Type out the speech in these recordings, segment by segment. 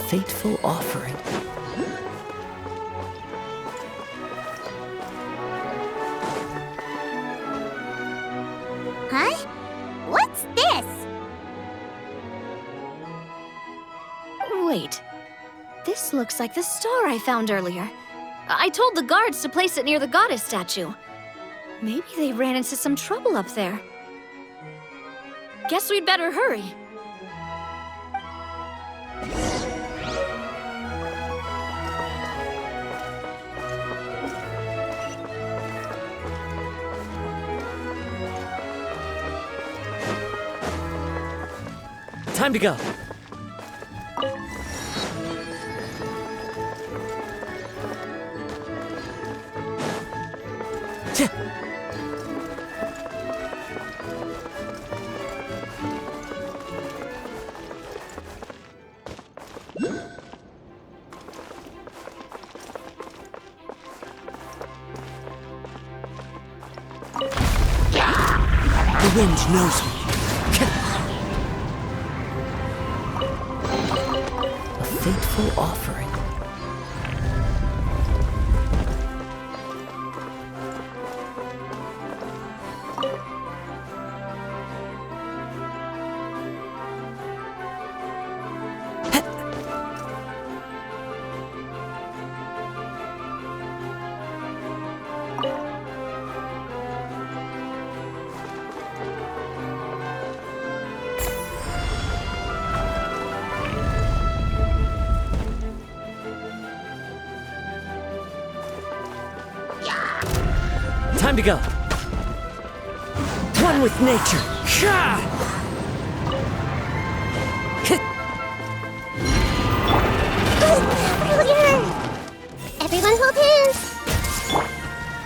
fateful offering. Huh? What's this? Wait. This looks like the star I found earlier. I told the guards to place it near the goddess statue. Maybe they ran into some trouble up there. Guess we'd better hurry. Time to go. The wind knows me. A fateful offering. Time to go. One with nature. Brilliant! Everyone hold hands.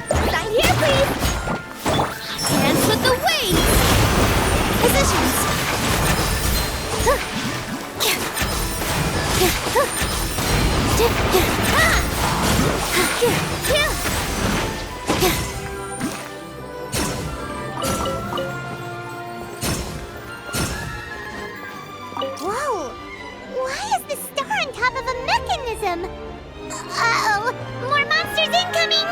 Right here, please. Hands with the waves! Positions. Whoa! Why is the star on top of a mechanism? Uh-oh! More monsters incoming!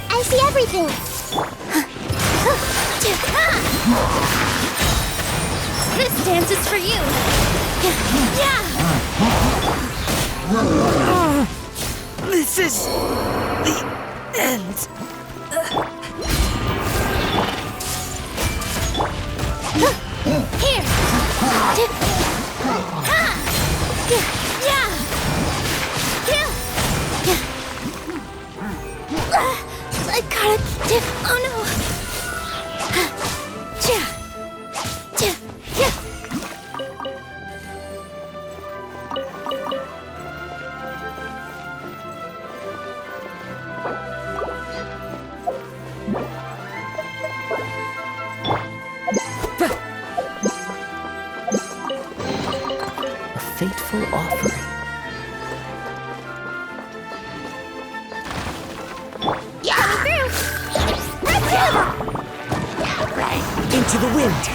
I see everything! This dance is for you! This is the end. Here! I gotta... Oh no! A fateful offering. Into the wind.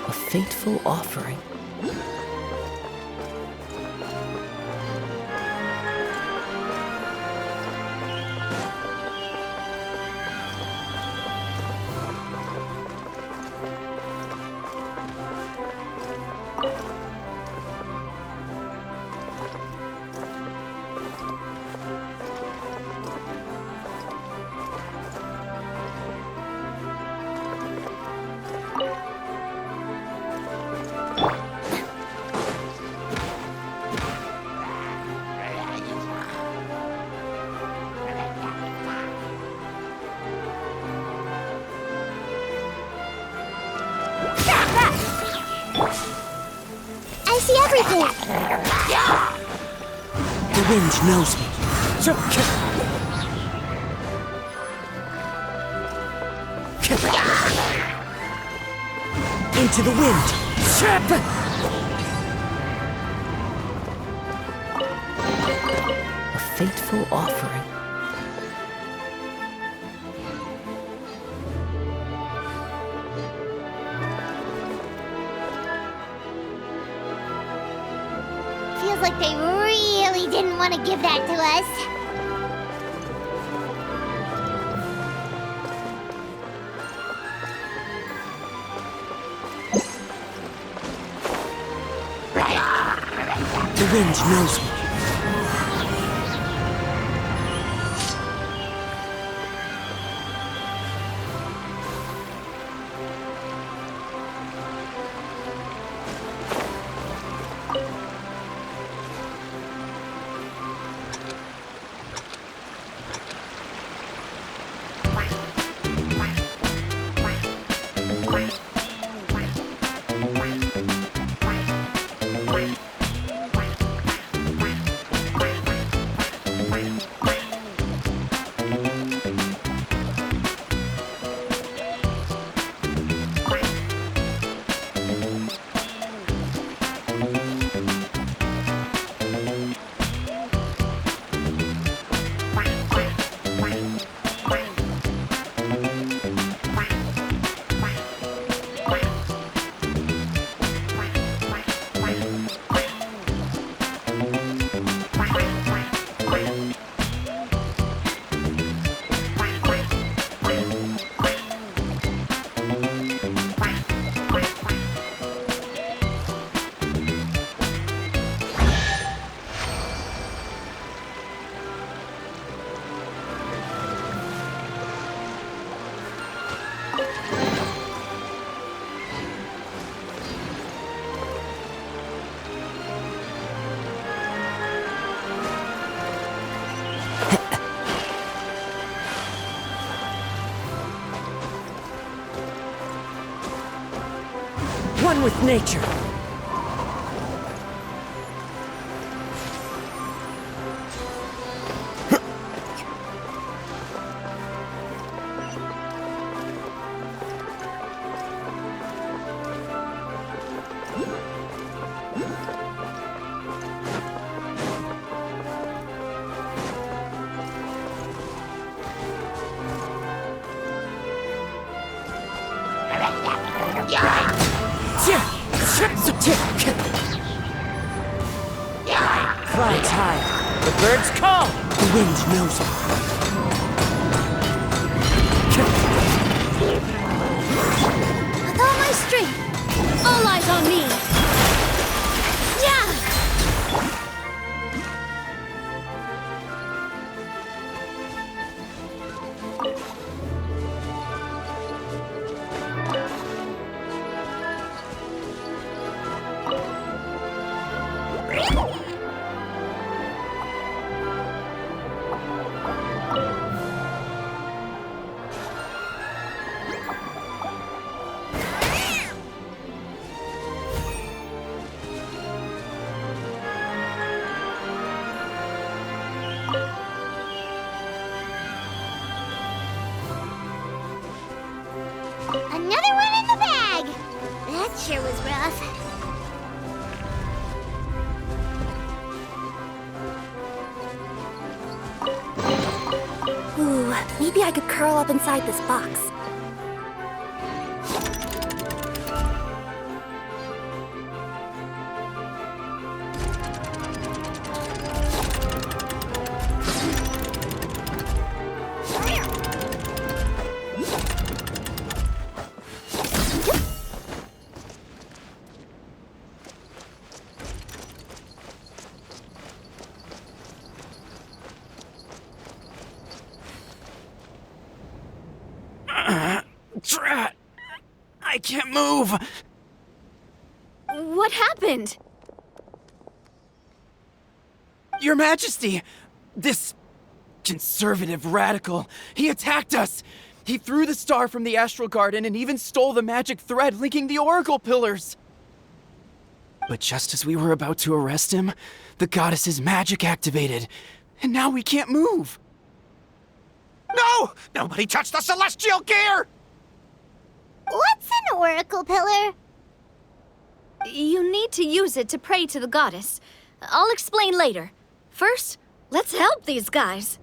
A fateful offering. I see everything! The wind knows me. Into the wind. fateful offering. Feels like they really didn't want to give that to us. The wind knows me. One with nature. Clouds high. The birds call. The wind knows me. With all my strength, all eyes on me. Yeah! Another one in the bag! That sure was rough. Ooh, maybe I could curl up inside this box. Drat! I can't move! What happened? Your Majesty! This conservative radical, he attacked us! He threw the star from the Astral Garden and even stole the magic thread linking the Oracle Pillars! But just as we were about to arrest him, the goddess's magic activated, and now we can't move! No! Nobody touch the celestial gear! What's an oracle pillar? You need to use it to pray to the goddess. I'll explain later. First, Let's help these guys.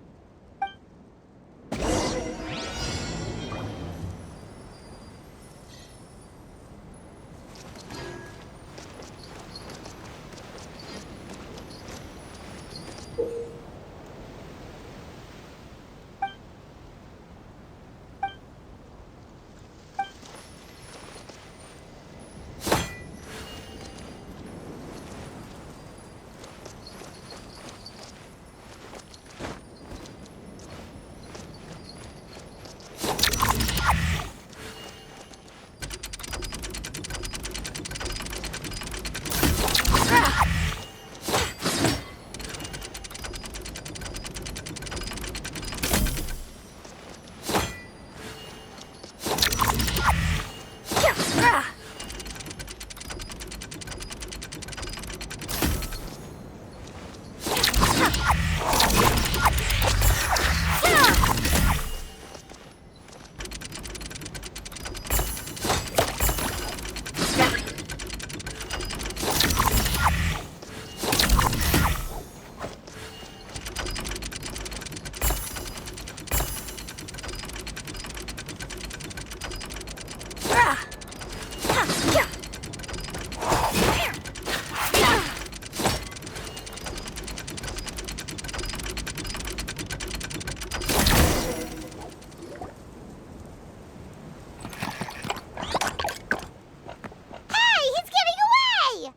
Hey, he's giving away!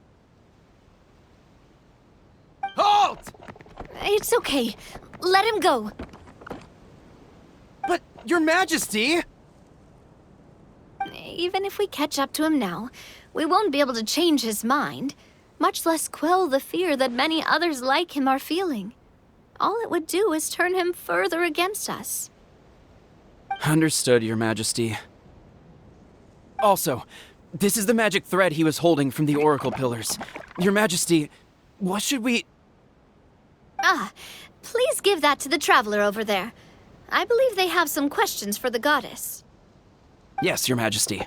Halt! It's okay. Let him go. But, Your Majesty! Even if we catch up to him now, we won't be able to change his mind, much less quell the fear that many others like him are feeling. All it would do is turn him further against us. Understood, Your Majesty. Also, this is the magic thread he was holding from the Oracle Pillars. Your Majesty, what should we... Please give that to the traveler over there. I believe they have some questions for the goddess. Yes, Your Majesty.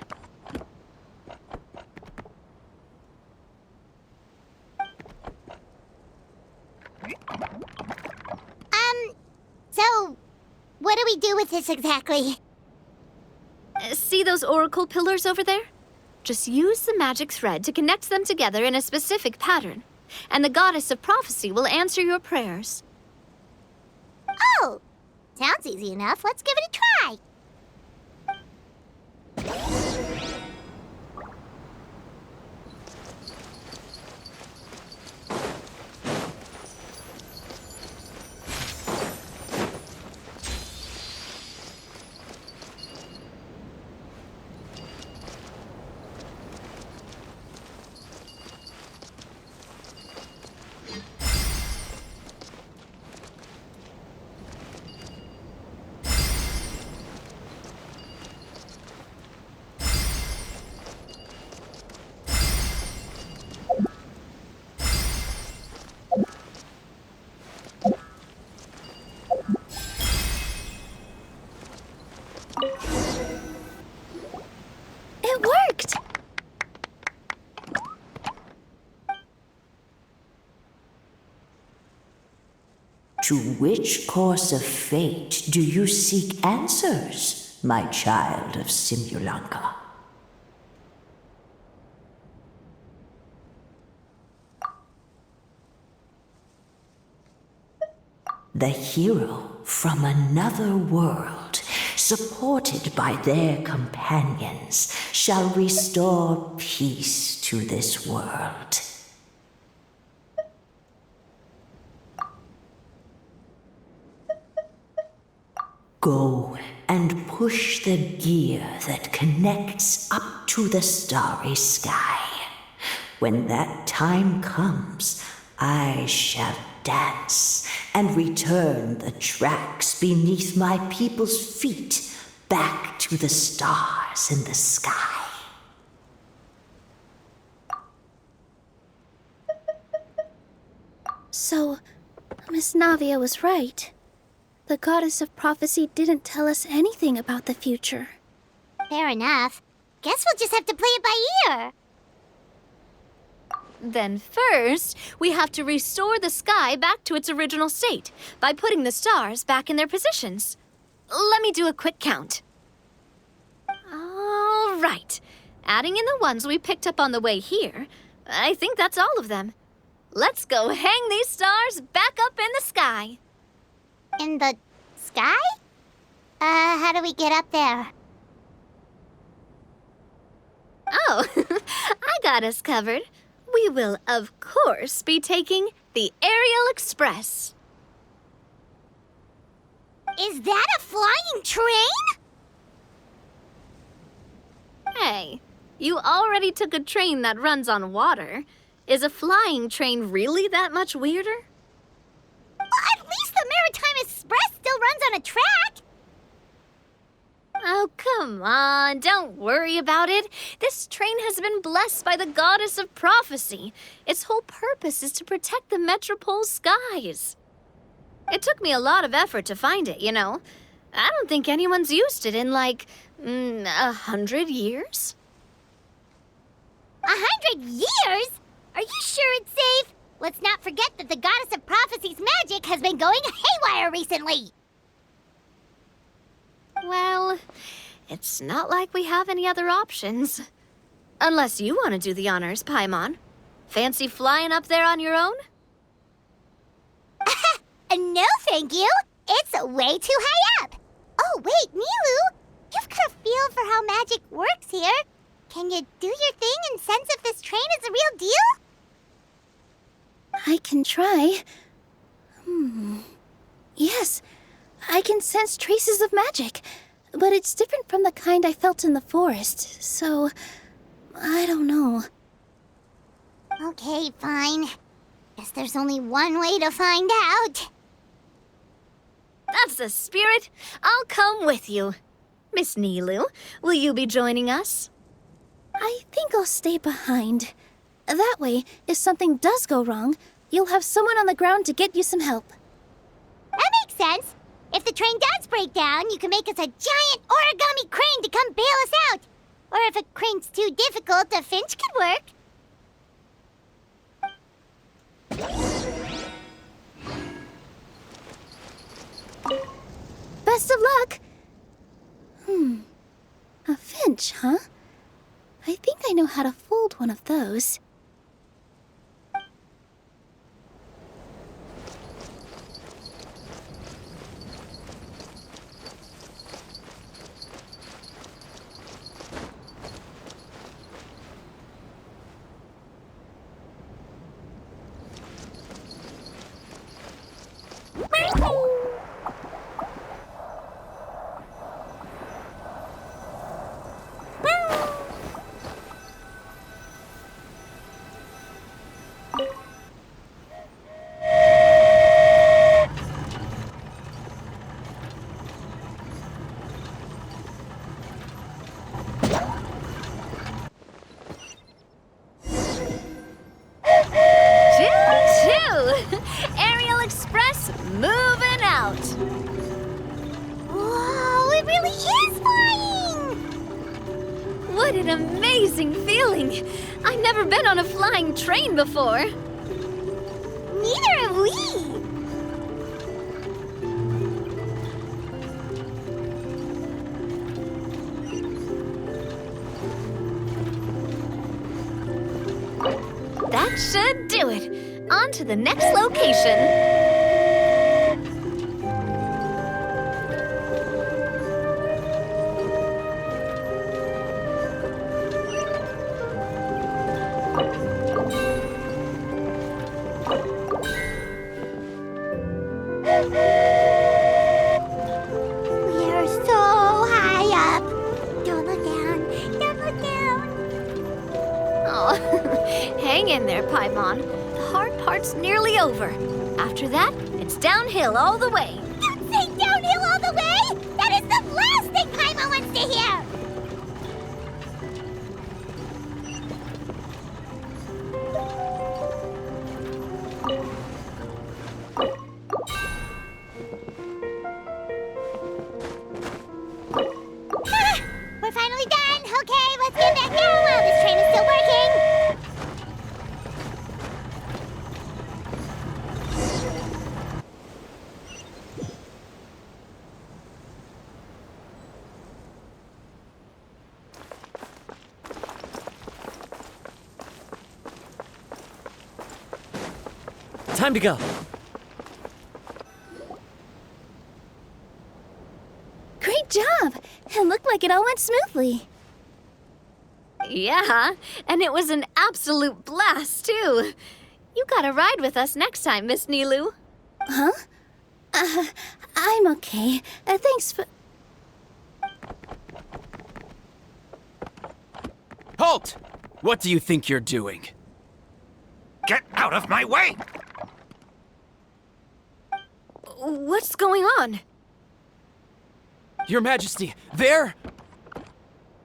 So, what do we do with this exactly? See those oracle pillars over there? Just use the magic thread to connect them together in a specific pattern, and the goddess of prophecy will answer your prayers. Oh, sounds easy enough. Let's give it a try. It worked! To which course of fate do you seek answers, my child of Simulanka? The hero from another world, supported by their companions, shall restore peace to this world. Go and push the gear that connects up to the starry sky. When that time comes, I shall dance and return the tracks beneath my people's feet back to the stars in the sky. So, Miss Navia was right. The goddess of prophecy didn't tell us anything about the future. Fair enough. Guess we'll just have to play it by ear. Then first, we have to restore the sky back to its original state by putting the stars back in their positions. Let me do a quick count. All right. Adding in the ones we picked up on the way here, I think that's all of them. Let's go hang these stars back up in the sky. In the sky? How do we get up there? Oh, I got us covered. We will, of course, be taking the Aerial Express. Is that a flying train? Hey, you already took a train that runs on water. Is a flying train really that much weirder? Well, at least the Maritime Express still runs on a track. Oh, come on, don't worry about it. This train has been blessed by the goddess of prophecy. Its whole purpose is to protect the Metropole's skies. It took me a lot of effort to find it, you know. I don't think anyone's used it in, like, 100 years. 100 years? Are you sure it's safe? Let's not forget that the goddess of prophecy's magic has been going haywire recently. Well, it's not like we have any other options. Unless you want to do the honors, Paimon. Fancy flying up there on your own? No, thank you. It's way too high up. Oh, wait, Nilu. You've got a feel for how magic works here. Can you do your thing and sense if this train is a real deal? I can try. Yes, I can sense traces of magic, but it's different from the kind I felt in the forest, so I don't know. Okay, fine. Guess there's only one way to find out. That's the spirit. I'll come with you. Miss Nilu, will you be joining us? I think I'll stay behind. That way, if something does go wrong, you'll have someone on the ground to get you some help. That makes sense. If the train does break down, you can make us a giant origami crane to come bail us out. Or if a crane's too difficult, a finch could work. Best of luck! A finch, huh? I think I know how to fold one of those. Choo-choo! Aerial Express moving out. Whoa, it really is flying! What an amazing feeling. I've never been on a flying train before. Neither have we. That should do it. On to the next location. We're so high up. Don't look down. Don't look down. Oh, hang in there, Paimon. The hard part's nearly over. After that, it's downhill all the way. Don't say downhill all the way! That is the last thing Paimon wants to hear! Ah, we're finally done! Okay, let's get back down while this train is still working! Time to go. Great job! It looked like it all went smoothly. Yeah, and it was an absolute blast, too. You gotta ride with us next time, Miss Nilu. Huh? I'm okay. Thanks for... Halt! What do you think you're doing? Get out of my way! What's going on? Your Majesty, there!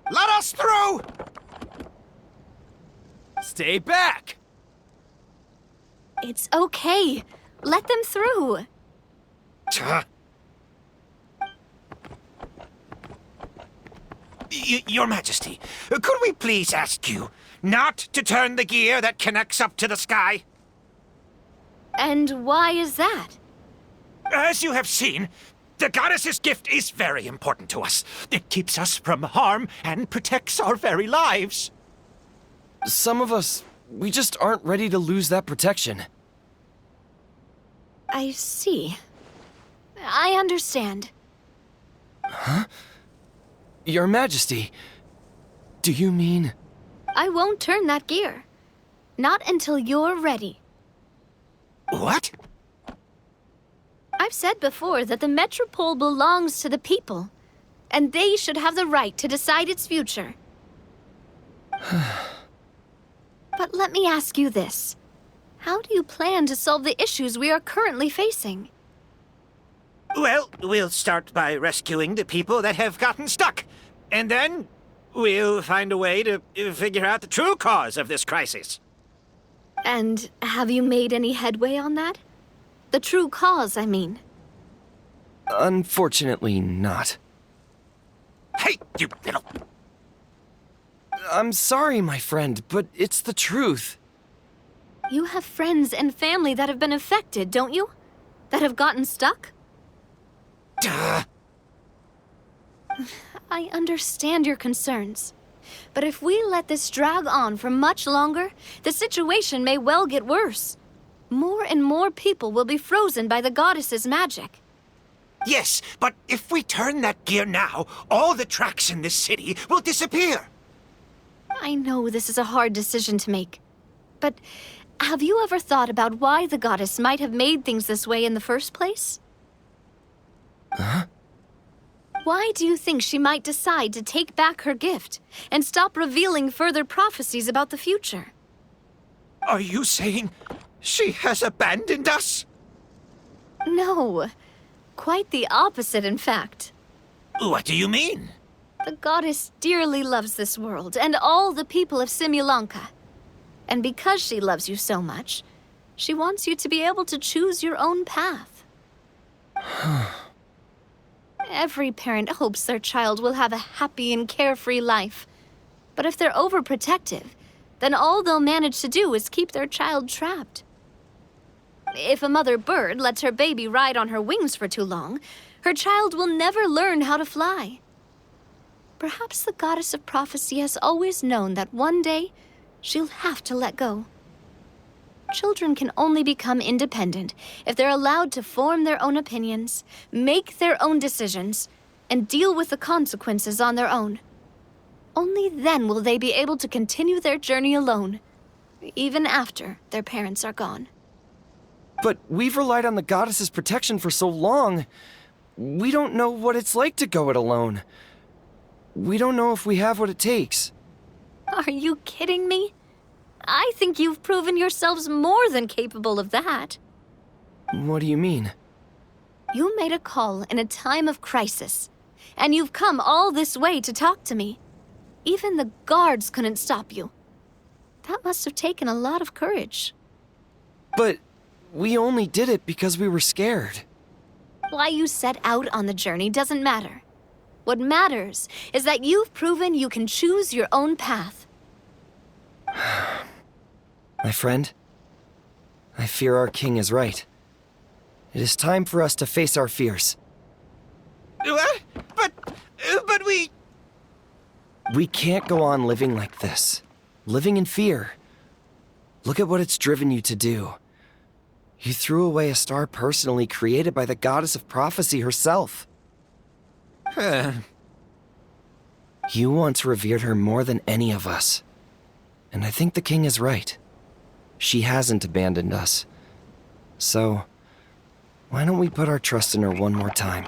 Let us through! Stay back! It's okay. Let them through. Tuh. Your Majesty, could we please ask you not to turn the gear that connects up to the sky? And why is that? As you have seen, the goddess's gift is very important to us. It keeps us from harm and protects our very lives. Some of us, we just aren't ready to lose that protection. I see. I understand. Your Majesty, do you mean... I won't turn that gear. Not until you're ready. What? I've said before that the Metropole belongs to the people, and they should have the right to decide its future. But let me ask you this. How do you plan to solve the issues we are currently facing? Well, we'll start by rescuing the people that have gotten stuck. And then we'll find a way to figure out the true cause of this crisis. And have you made any headway on that? The true cause, I mean. Unfortunately not. Hey, you little... I'm sorry, my friend, but it's the truth. You have friends and family that have been affected, don't you? That have gotten stuck? Duh. I understand your concerns. But if we let this drag on for much longer, the situation may well get worse. More and more people will be frozen by the goddess's magic. Yes, but if we turn that gear now, all the tracks in this city will disappear. I know this is a hard decision to make. But have you ever thought about why the goddess might have made things this way in the first place? Huh? Why do you think she might decide to take back her gift and stop revealing further prophecies about the future? Are you saying she has abandoned us? No. Quite the opposite, in fact. What do you mean? The goddess dearly loves this world and all the people of Simulanka. And because she loves you so much, she wants you to be able to choose your own path. Every parent hopes their child will have a happy and carefree life. But if they're overprotective, then all they'll manage to do is keep their child trapped. If a mother bird lets her baby ride on her wings for too long, her child will never learn how to fly. Perhaps the goddess of prophecy has always known that one day she'll have to let go. Children can only become independent if they're allowed to form their own opinions, make their own decisions, and deal with the consequences on their own. Only then will they be able to continue their journey alone, even after their parents are gone. But we've relied on the goddess's protection for so long. We don't know what it's like to go it alone. We don't know if we have what it takes. Are you kidding me? I think you've proven yourselves more than capable of that. What do you mean? You made a call in a time of crisis, and you've come all this way to talk to me. Even the guards couldn't stop you. That must have taken a lot of courage. But we only did it because we were scared. Why you set out on the journey doesn't matter. What matters is that you've proven you can choose your own path. My friend, I fear our king is right. It is time for us to face our fears. What? But we... We can't go on living like this. Living in fear. Look at what it's driven you to do. You threw away a star personally created by the goddess of prophecy herself. You once revered her more than any of us. And I think the king is right. She hasn't abandoned us. So, why don't we put our trust in her one more time?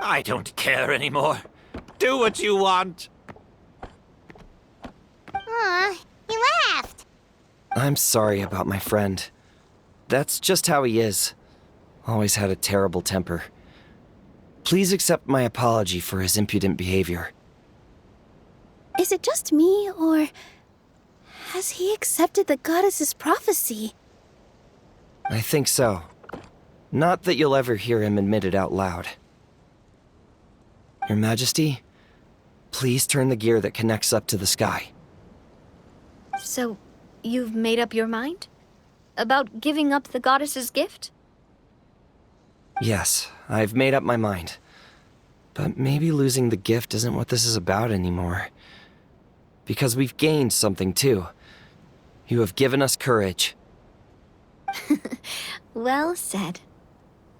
I don't care anymore. Do what you want. Aw, he laughed. I'm sorry about my friend. That's just how he is. Always had a terrible temper. Please accept my apology for his impudent behavior. Is it just me, or has he accepted the goddess's prophecy? I think so. Not that you'll ever hear him admit it out loud. Your Majesty, please turn the gear that connects up to the sky. So, you've made up your mind? About giving up the goddess's gift? Yes, I've made up my mind. But maybe losing the gift isn't what this is about anymore. Because we've gained something too. You have given us courage. Well said.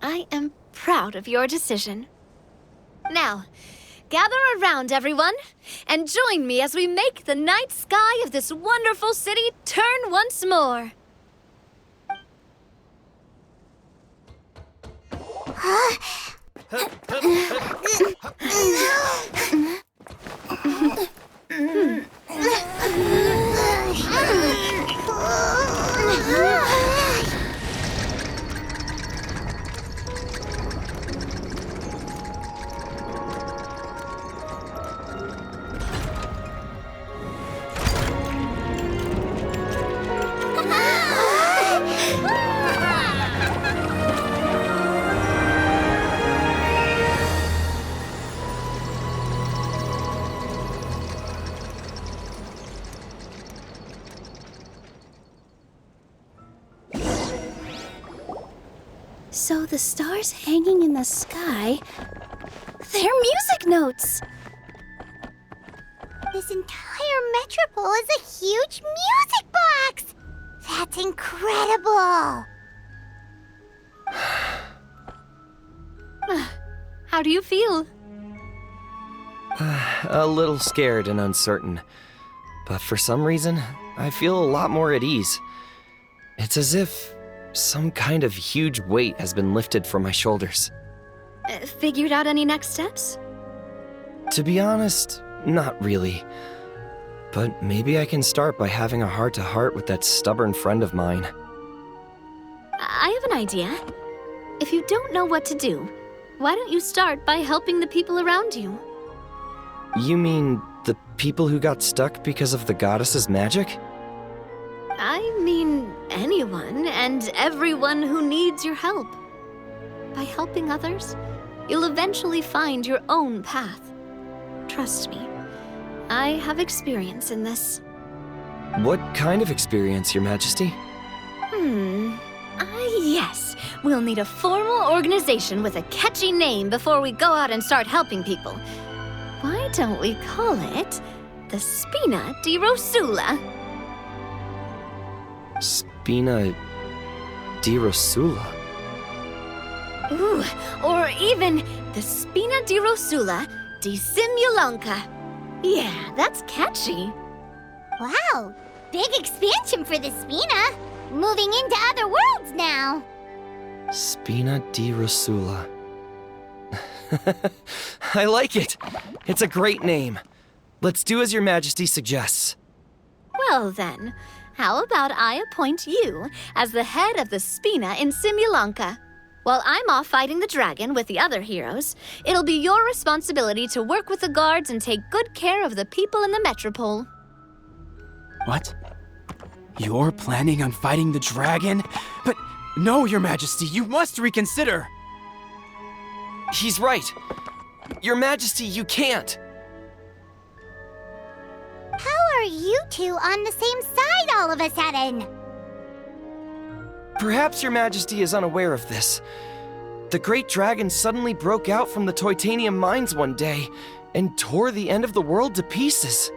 I am proud of your decision. Now, gather around, everyone, and join me as we make the night sky of this wonderful city turn once more. So the stars hanging in the sky, they're music notes! This entire metropole is a huge music box! That's incredible! How do you feel? A little scared and uncertain. But for some reason, I feel a lot more at ease. It's as if some kind of huge weight has been lifted from my shoulders. Figured out any next steps? To be honest, not really. But maybe I can start by having a heart-to-heart with that stubborn friend of mine. I have an idea. If you don't know what to do, why don't you start by helping the people around you? You mean the people who got stuck because of the goddess's magic? I mean anyone and everyone who needs your help. By helping others, you'll eventually find your own path. Trust me, I have experience in this. What kind of experience, Your Majesty? Yes. We'll need a formal organization with a catchy name before we go out and start helping people. Why don't we call it the Spina di Rosula? Spina di Rosula? Ooh, or even the Spina di Rosula di Simulanka. Yeah, that's catchy. Wow, big expansion for the Spina. Moving into other worlds now. Spina di Rosula. I like it. It's a great name. Let's do as Your Majesty suggests. Well then, how about I appoint you as the head of the Spina in Simulanka? While I'm off fighting the dragon with the other heroes, it'll be your responsibility to work with the guards and take good care of the people in the metropole. What? You're planning on fighting the dragon? But no, Your Majesty, you must reconsider! He's right. Your Majesty, you can't. How are you two on the same side all of a sudden? Perhaps Your Majesty is unaware of this. The great dragon suddenly broke out from the Titanium mines one day and tore the end of the world to pieces.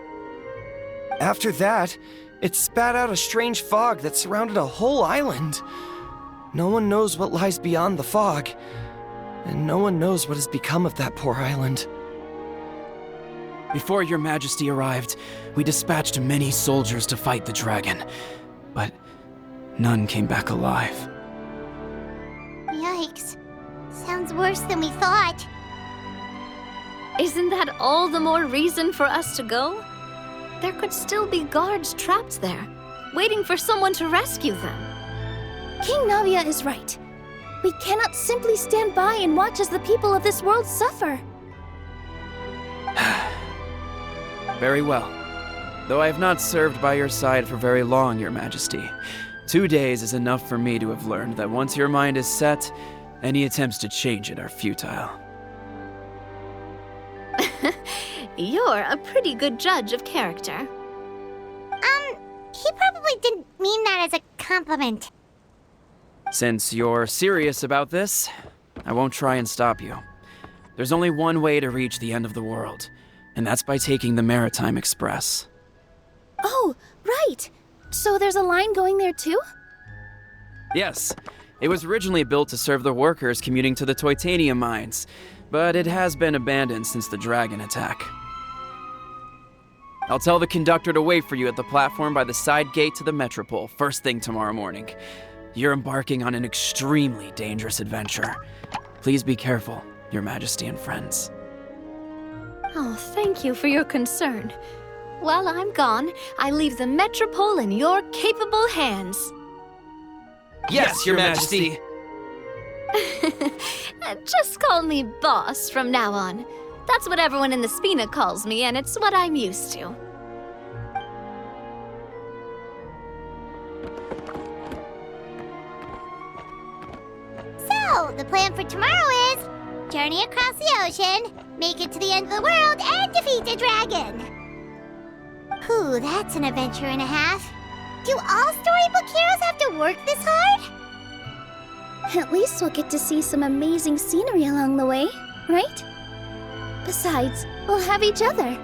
After that, It spat out a strange fog that surrounded a whole island. No one knows what lies beyond the fog, and no one knows what has become of that poor island. Before your majesty arrived, we dispatched many soldiers to fight the dragon, but none came back alive. Yikes. Sounds worse than we thought. Isn't that all the more reason for us to go? There could still be guards trapped there, waiting for someone to rescue them. King Navia is right. We cannot simply stand by and watch as the people of this world suffer. Very well. Though I have not served by your side for very long, your majesty. 2 days is enough for me to have learned that once your mind is set, any attempts to change it are futile. You're a pretty good judge of character. He probably didn't mean that as a compliment. Since you're serious about this, I won't try and stop you. There's only one way to reach the end of the world, and that's by taking the Maritime Express. Oh, right. So there's a line going there too? Yes, it was originally built to serve the workers commuting to the Titanium mines, but it has been abandoned since the dragon attack. I'll tell the conductor to wait for you at the platform by the side gate to the Metropole first thing tomorrow morning. You're embarking on an extremely dangerous adventure. Please be careful, your majesty and friends. Oh, thank you for your concern. While I'm gone, I leave the Metropole in your capable hands. Yes, your majesty! Just call me boss from now on. That's what everyone in the Spina calls me, and it's what I'm used to. So, the plan for tomorrow is journey across the ocean, make it to the end of the world, and defeat a dragon. Whew, that's an adventure and a half. Do all storybook heroes have to work this hard? At least we'll get to see some amazing scenery along the way, right? Besides, we'll have each other.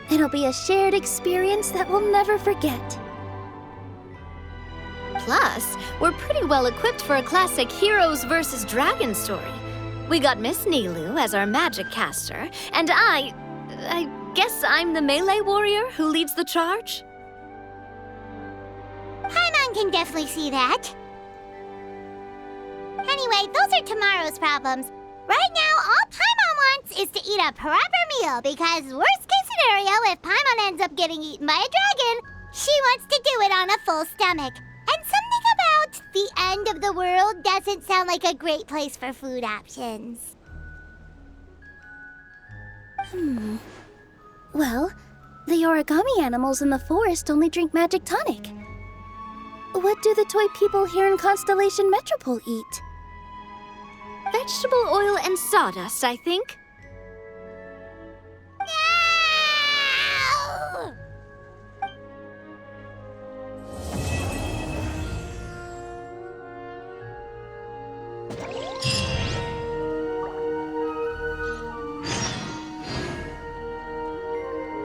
It'll be a shared experience that we'll never forget. Plus, we're pretty well equipped for a classic heroes versus dragons story. We got Miss Nilu as our magic caster, and I guess I'm the melee warrior who leads the charge? Paimon can definitely see that. Anyway, those are tomorrow's problems. Right now, all Paimon wants is to eat a proper meal, because worst case scenario, if Paimon ends up getting eaten by a dragon, she wants to do it on a full stomach. And something about the end of the world doesn't sound like a great place for food options. Well, the origami animals in the forest only drink magic tonic. What do the toy people here in Constellation Metropole eat? Vegetable oil and sawdust, I think.